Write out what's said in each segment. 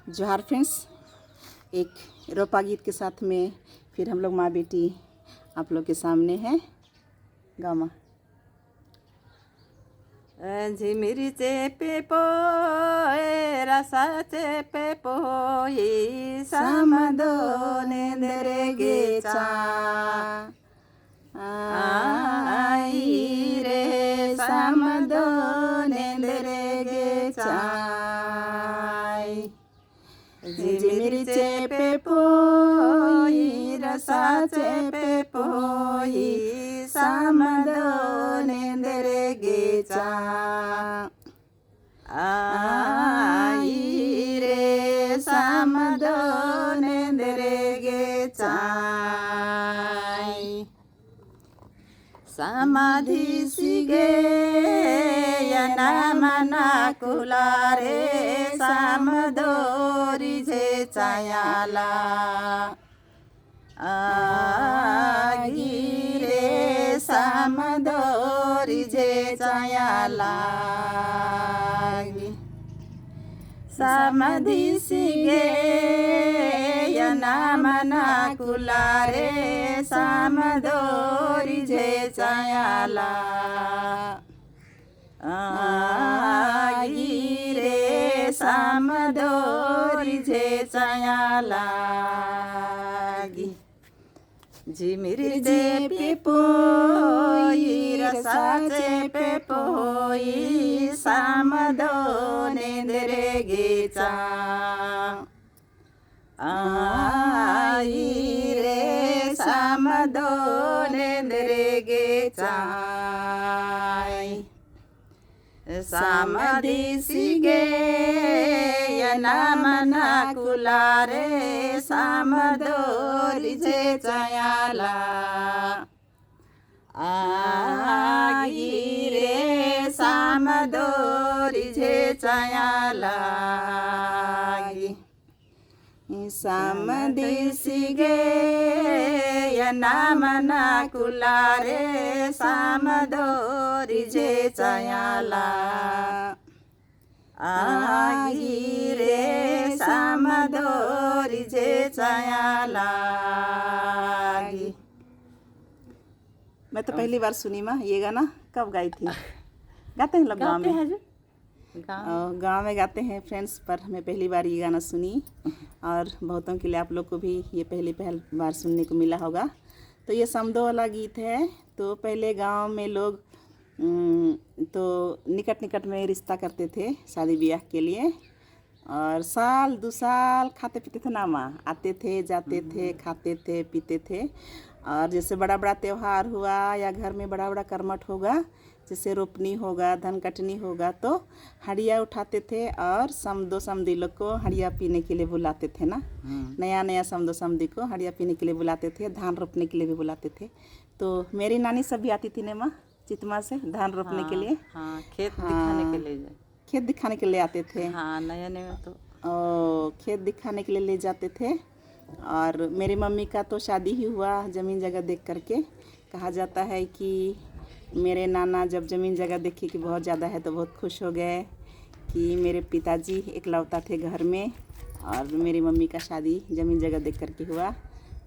जोहार फ्रेंड्स, एक रोपा गीत के साथ में फिर हम लोग माँ बेटी आप लोग के सामने हैं। गामा झिमिरी चेपे पोए रसा चेपे पोई समदो नेंदरे गेचा आई रे समदो नेंदरे गेचा झिमिरी चेपे पोई रसा चेपे पोई समदो नेंदरे गेचा आई रे समदो नेंदरे गेचा समाधि सिगे यना मना कुलारे समदोरी जे चायाला आगी रे समदोरी जे चायाला समाधि सिगे यना मना कुलारे समदोरी जे चायाला आगी रे समदोरी जे चायाला झिमिरी चेपे पोई रसा चेपे पोई समदो नेंदरे गेचा आई रे समदो नेंदरे गेचा समाधि सिगे यना मना कुलारे समदोरी जे चायाला आगी रे समदोरी जे चायाला समदि सिगे यना मना कुलारे समदोरी जे चायाला आगी रे समदोरी जे चायाला। मैं तो पहली बार सुनी माँ ये गाना। कब गाई थी? गाते हैं लोग गाँव में, गाँव में गाते हैं फ्रेंड्स, पर मैं पहली बार ये गाना सुनी और बहुतों के लिए आप लोग को भी ये पहली बार सुनने को मिला होगा। तो ये समदो वाला गीत है। तो पहले गांव में लोग तो निकट में रिश्ता करते थे शादी ब्याह के लिए, और साल 2 साल खाते पीते थे ना माँ, आते थे जाते थे खाते थे पीते थे। और जैसे बड़ा बड़ा त्यौहार हुआ या घर में बड़ा बड़ा कर्मठ होगा, जैसे रोपनी होगा धन कटनी होगा, तो हड़िया उठाते थे और समदो समदी लोग को हड़िया पीने के लिए बुलाते थे ना। नया समदो समदी को हड़िया पीने के लिए बुलाते थे, धान रोपने के लिए भी बुलाते थे। तो मेरी नानी सब भी आती थी ने माँ चितमा से धान रोपने के लिए। खेत दिखाने के लिए, खेत दिखाने के लिए आते थे। नया में तो खेत दिखाने के लिए ले जाते थे। और मेरी मम्मी का तो शादी ही हुआ ज़मीन जगह देख करके। कहा जाता है कि मेरे नाना जब ज़मीन जगह देखे कि बहुत ज़्यादा है तो बहुत खुश हो गए कि मेरे पिताजी इकलौता थे घर में, और मेरी मम्मी का शादी ज़मीन जगह देख करके हुआ।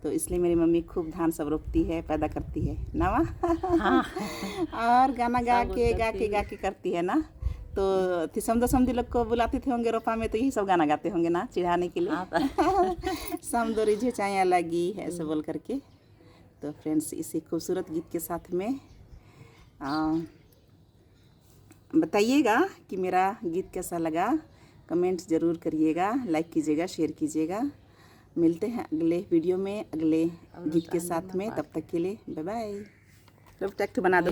तो इसलिए मेरी मम्मी खूब धान सब रोपती है, पैदा करती है ना माँ। और गाना गा के करती है ना। तो समदो समदी लोग को बुलाते थे होंगे रोपा में, तो यही सब गाना गाते होंगे ना चिढ़ाने के लिए। समदोरी जे चाया लगी ऐसे बोल करके। तो फ्रेंड्स, इसी खूबसूरत गीत के साथ में बताइएगा कि मेरा गीत कैसा लगा। कमेंट ज़रूर करिएगा, लाइक कीजिएगा, शेयर कीजिएगा। मिलते हैं अगले वीडियो में अगले गीत के साथ में। तब तक के लिए बाय बाय। बना दो।